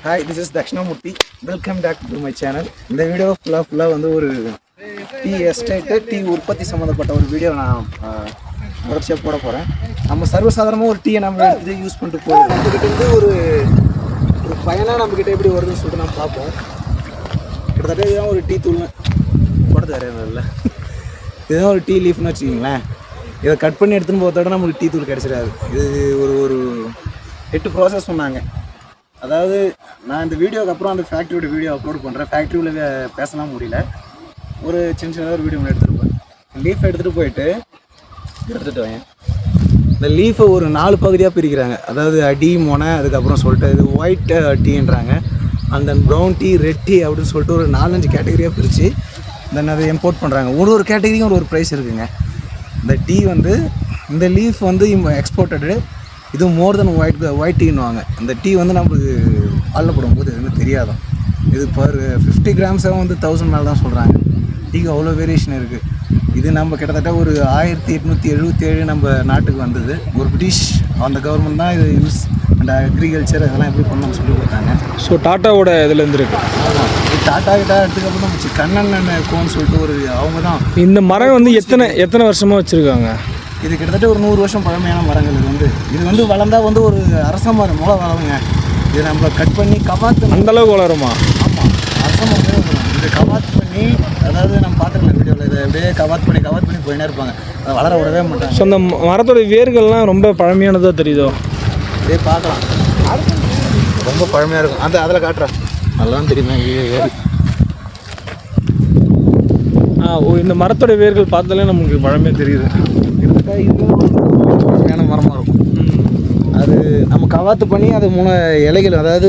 Hi, this is Dakshinamurthy. Welcome back to my channel. இந்த video ஃபுல்லாக வந்து ஒரு டீ எஸ்டேட்டு டீ உற்பத்தி சம்மந்தப்பட்ட ஒரு வீடியோ நான் தொடர்ச்சியாக போட போகிறேன். நம்ம சர்வசாதாரணமாக ஒரு டீயை நம்ம எடுத்துகிட்டு யூஸ் பண்ணிட்டு போயிடுவோம். நம்மக்கிட்ட ஒரு பயனாக நம்மக்கிட்ட எப்படி வருதுன்னு சொல்லிட்டு நம்ம பார்ப்போம். கிட்டத்தட்ட இதுதான் ஒரு டீ தூள் போடுறது வேறு இல்லை, இதுதான் ஒரு டீ லீஃப்னு வச்சுக்கிங்களேன். இதை கட் பண்ணி எடுத்துன்னு போகிறதோட நமக்கு டீ தூள் கிடச்சிடாது. இது ஒரு 8 ப்ராசஸ் சொன்னாங்க. அதாவது நான் இந்த வீடியோக்கு அப்புறம் அந்த ஃபேக்ட்ரியோட வீடியோ அப்லோட் பண்ணுறேன். ஃபேக்ட்ரியில் பேசலாம் முடியல, ஒரு சின்ன ஒரு வீடியோ எடுத்துகிட்டு போய் லீஃப் எடுத்துகிட்டு போயிட்டு எடுத்துகிட்டு வாங்க. இந்த லீஃபை ஒரு 4 பகுதியாக பிரிக்கிறாங்க. அதாவது அடி மொனை, அதுக்கப்புறம் சொல்லிட்டு இது ஒயிட் டீன்றாங்க, அந்த ப்ரௌன் டீ, ரெட் டீ அப்படின்னு சொல்லிட்டு ஒரு 4-5 கேட்டகரியாக பிரித்து தென் அதை இம்போர்ட் பண்ணுறாங்க. ஒரு கேட்டகரியும் ஒரு ப்ரைஸ் இருக்குதுங்க. இந்த டீ வந்து இந்த லீஃப் வந்து எக்ஸ்போர்ட்டடு, இது மோர் தென் ஒயிட் டீன்னுவாங்க. இந்த டீ வந்து நம்மளுக்கு பாலில் போடும்போது எதுவுமே தெரியாதான். இது பர் 50 கிராம்ஸாக வந்து 1000 மேலே தான் சொல்கிறாங்க. டீக்கு அவ்வளோ வேரியேஷன் இருக்குது. இது நம்ம கிட்டத்தட்ட ஒரு 1877 நம்ம நாட்டுக்கு வந்தது. ஒரு பிரிட்டிஷ் அந்த கவர்மெண்ட் தான் இது யூஸ் அண்ட் அக்ரிகல்ச்சர் இதெல்லாம் எப்படி பண்ணணும்னு சொல்லி கொடுத்தாங்க. ஸோ டாட்டாவோட இதில் இருந்துருக்கு. ஆமாம், டாட்டா எடுத்துக்கப்புறம் தான் வச்சு கண்ணன் கோன்னு சொல்லிட்டு ஒரு அவங்க தான். இந்த மரம் வந்து எத்தனை வருஷமாக வச்சுருக்காங்க? இது கிட்டத்தட்ட ஒரு 100 வருஷம் பழமையான மரங்கள். இது வந்து வளர்ந்தால் வந்து ஒரு அரச மரம் மூலம் வளருங்க. இது நம்ம கட் பண்ணி கவாத்து அந்தளவுக்கு வளருமா? ஆமாம், அரச மரம் வரும். இது கவாத்து பண்ணி, அதாவது நம்ம பார்த்துக்கலாம் வீடியோவில், இதை அப்படியே கவாத்து பண்ணி போயினே இருப்பாங்க. அதை வளர விடவே மாட்டாங்க. ஸோ அந்த மரத்தோட வேர்கள்லாம் ரொம்ப பழமையானதாக தெரியுதோ? இதே பார்க்கலாம், ரொம்ப பழமையாக இருக்கும். அதில் காட்டுறேன், நல்லா தெரியுமா வேறு. இந்த மரத்தோட வேர்கள் பார்த்தாலே நமக்கு பழமையாக தெரியுது. பழமையான மரமாக இருக்கும். அது நம்ம கவாத்து பண்ணி அது இலைகள், அதாவது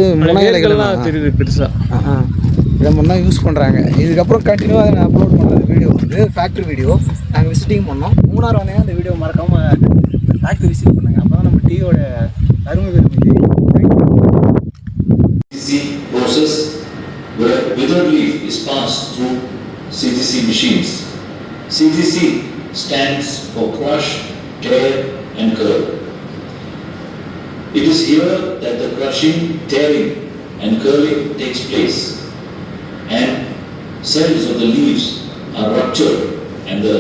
இலைகள்லாம் தெரியுது பெருசாக. இதை மாதிரி தான் யூஸ் பண்ணுறாங்க. இதுக்கப்புறம் கண்டினியூவாக அதை நான் அப்லோட் பண்ணுறது வீடியோ வந்து ஃபேக்ட்ரி வீடியோ. நாங்கள் விசிட்டிங் பண்ணோம். 3ஆர் வந்தீங்கன்னா அந்த வீடியோ மறக்காமல் ஃபேக்ட்ரி விசிட் பண்ணுங்கள். அப்போ தான் நம்ம டீயோட அருமை பெருமை தெரியும். CTC process where withered leaf is passed through CTC machines. CTC stands for crush, tear and curl. It is here that the crushing, tearing and curling takes place, and cells of the leaves are ruptured and the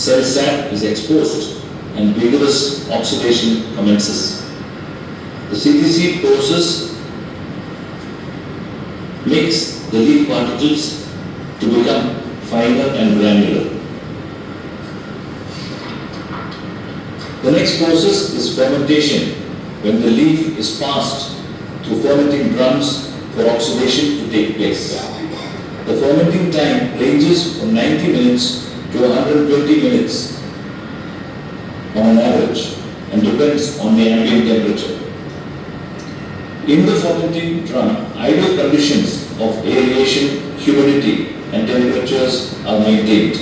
cell sap is exposed and vigorous oxidation commences. The CTC process makes the leaf particles to become finer and granular. The next process is fermentation, when the leaf is passed through fermenting drums for oxidation to take place. The fermenting time ranges from 90 minutes to 120 minutes on an average and depends on the ambient temperature. In the fermenting drum, ideal conditions of aeration, humidity and temperatures are maintained.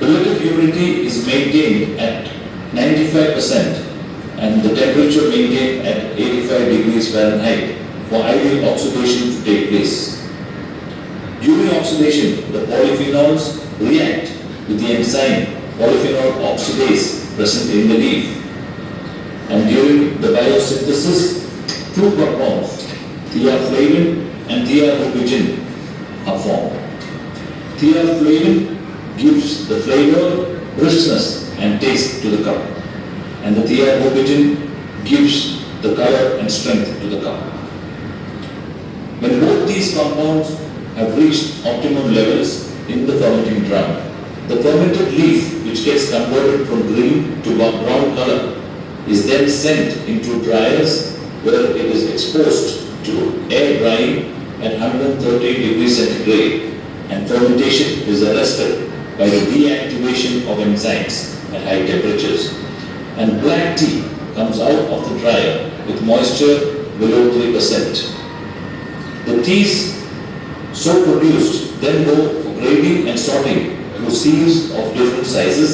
Relative humidity is maintained at 95% and the temperature maintained at 85 degrees Fahrenheit for ideal oxidation to take place. During oxidation, the polyphenols react with the enzyme polyphenol oxidase present in the leaf, and during the biosynthesis, 2 compounds, theaflavin and thearobigen, are formed. Theaflavin gives the flavor, richness and taste to the cup, and the thearobigen gives the color and strength to the cup. When both these compounds have reached optimum levels in the fermenting drum, the fermented leaf, which gets converted from green to brown color, is then sent into dryers where it is exposed to air drying at 130 degrees centigrade, and fermentation is arrested by the deactivation of enzymes at high temperatures, and black tea comes out of the dryer with moisture below 3%. The teas so produced then go for grading and sorting through sieves of different sizes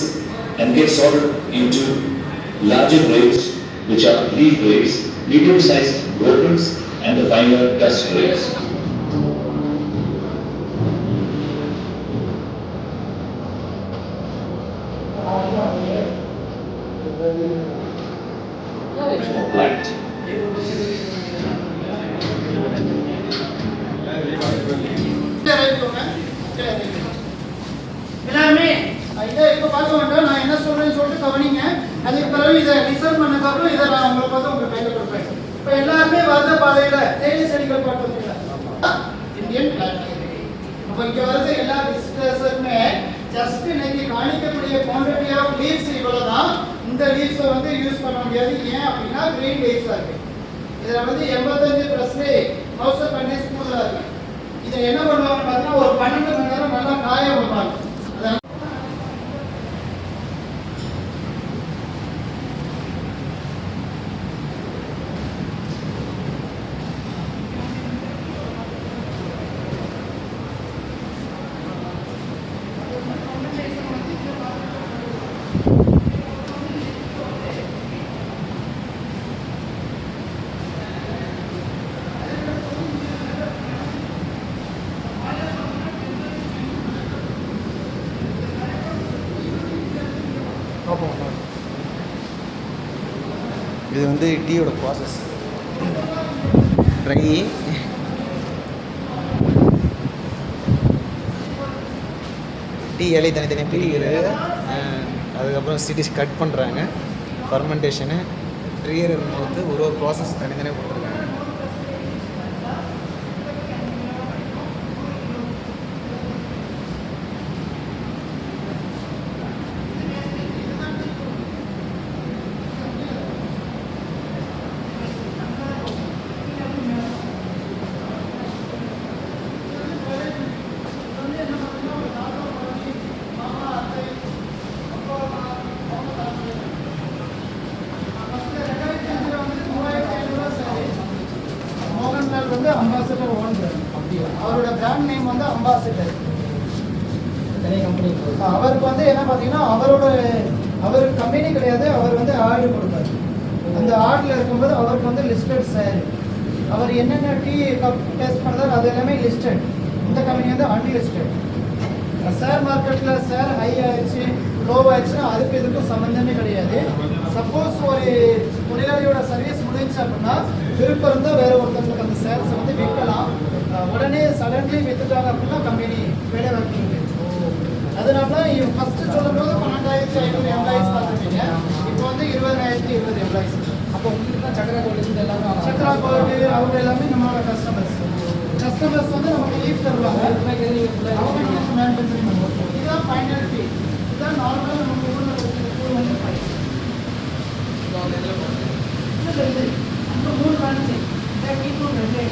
and get sorted into larger grades, which are leaf grades, medium-sized brokens and the finer dust grades. Black tea. எல்லாருமே இதை இப்போ பார்க்க வேண்டாம், நான் என்ன சொல்றேன்னு சொல்லிட்டு கவனிங்க. அதுக்கு பிறகு இதை லிசன் பண்ணதுக்கப்புறம் இதை நான் உங்களுக்கு வந்து உங்க கையில் கொடுப்பேன். இப்போ எல்லாருமே வந்த பாதையில தேயிலை செடிகள் பார்த்தீங்களா? Indian planetary. அப்போ இங்க வருது எல்லா விசிட்டர்ஸுமே ஜஸ்ட் இன்னைக்கு காணிக்கக்கூடிய குவான்டிட்டி ஆஃப் லீவ்ஸ் இவ்வளவுதான். இந்த லீவ்ஸை வந்து யூஸ் பண்ண முடியாது. ஏன் அப்படின்னா கிரீன் லீவ்ஸா இருக்கு. இதுல வந்து 85% மவுசர் கண்டென்ஸ் கூடுதலா இருக்கு. இதை என்ன பண்ணுவாங்க பார்த்தீங்கன்னா ஒரு 12 மணி நேரம் நல்லா காய வைப்பாங்க. இது வந்து டீயோட ப்ராசஸ். ட்ரை டீ இலையை தனித்தனியாக பிரிக்கிறது, அதுக்கப்புறம் சிட்டிஸ் கட் பண்ணுறாங்க, ஃபர்மெண்டேஷனு, ட்ரியர் வந்து ஒரு ப்ராசஸ் தனித்தனியாக கொடுத்துருக்காங்க. வந்து அம்பாசிடர் ஓனர், அவரோட பிராண்ட் நேம் வந்து அம்பாசிடர். அவருக்கு வந்து என்ன பார்த்தீங்கன்னா அவர் கம்பெனி கிடையாது, அவர் வந்து ஆர்டு கொடுத்தாரு. அந்த ஆர்டில் இருக்கும்போது அவருக்கு வந்து லிஸ்டட் சார், அவர் என்னென்ன டீ கப் டேஸ்ட் பண்ணுறாரு அது எல்லாமே லிஸ்டட். இந்த கம்பெனி வந்து அன்லிஸ்டட். ஷேர் மார்க்கெட்டில் ஷேர் ஹை ஆயிடுச்சு லோ ஆயிடுச்சுன்னா அதுக்கு இதுக்கும் சம்மந்தமே கிடையாது. சப்போஸ் ஒரு தொழிலாளியோட சர்வீஸ் முடிஞ்சு அப்படின்னா விருப்பம் இருந்தால் வேற ஒருத்தருக்கு அந்த ஷேர்ஸை வந்து விற்கலாம். உடனே சடன்லி வித்துட்டாங்க அப்படின்னா கம்பெனி வேலை வாய்ப்பு. அதனால இவங்க ஃபர்ஸ்ட் சொல்லும்போது 12,500 எம்ப்ளாயிஸ் பார்த்துருக்கீங்க, இப்போ வந்து 20,020 எம்ப்ளாயிஸ். அப்போ உங்களுக்கு தான் சக்கரா கோல்டு எல்லாமே சக்கரா கோல்டு அவங்க எல்லாமே நம்மளோட கஸ்டமர்ஸ் வந்து நமக்கு லீவ் தருவாங்க. அவங்க மேனுஃபேக்சரிங் பண்ணுவோம். இதுதான் ஃபைனல் டீ. இதுதான் நார்மலாக நம்ம ஊரில் வந்து ஃபைன். அந்த 3 பிரான்ச்சு டீக்கும் 2.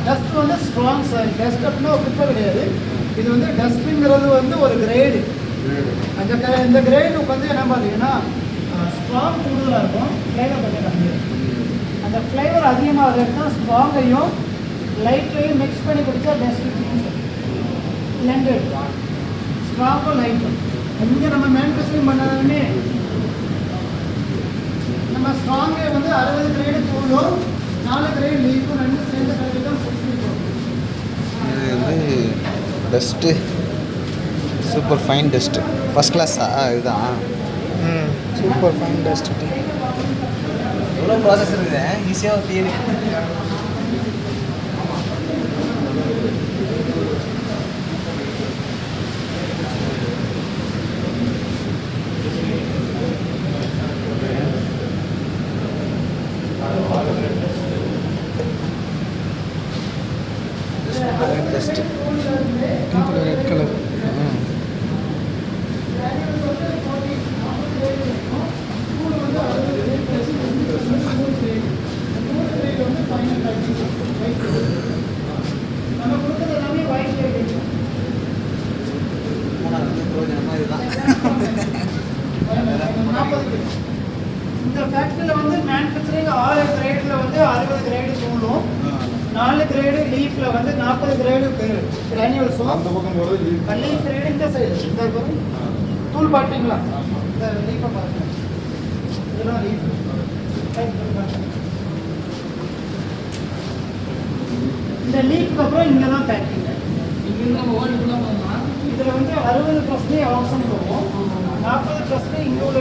டஸ்ட் வந்து ஸ்ட்ராங் சார். டஸ்ட் அப்படின்னா ஒரு குப்பை கிடையாது. இது வந்து டஸ்ட்டுங்கிறது வந்து ஒரு கிரேடு. இந்த கிரேடுக்கு வந்து என்ன பார்த்தீங்கன்னா ஸ்ட்ராங் கூடுதலாக இருக்கும், ஃப்ளேவர் கொஞ்சம் கம்மியாக இருக்கும். அந்த ஃப்ளேவர் அதிகமாக இருந்தால் ஸ்ட்ராங்கையும் லைட்லையும் மிக்ஸ் பண்ணி குடித்தா டஸ்ட் பிளெண்டட் ஸ்ட்ராங்கும் லைட்டும். இங்கே நம்ம மேனுஃபேக்சரிங் பண்ணாலுமே நம்ம ஸ்ட்ராங்கே வந்து 60 கிரேடு தூளும் 4 கிரேடு லீஃபும் 2 சேர்ந்த கிரேடு தான் 64. இது வந்து dust super fine dust, first கிளாஸா இதுதான். Super fine dust tea. எவ்வளோ ப்ராசஸ் இருக்குது, ஈஸியாக டீ டஸ்ட்டு ரெட் கலர். நம்ம கொடுத்தது எல்லாமே ஒயிட் லேபிள். இதுதான் 40 கிலோ. இந்த ஃபேக்டரியில் வந்து மேனுஃபேக்சரிங் 6 கிரேடில் வந்து 60 கிரேடு தூளும் 4 கிரேடு லீஃபில் வந்து 40 கிரேடு கிரானியூல்ஸும். அந்த பக்கம் போகிறது லீஃப் கிரேடு இந்த சைடு இந்த தூள் பார்த்தீங்களா? இந்த லீஃபை பாருங்க, இதெல்லாம் லீஃப். இந்த லீஃப்க்கு அப்புறம் இங்கே தான் பேக்கிங். இங்கே நம்ம ஓல்டுக்குள்ளே போகலாம். இதில் வந்து 60% ஆப்ஷன் போகும், 40% இங்கே உள்ள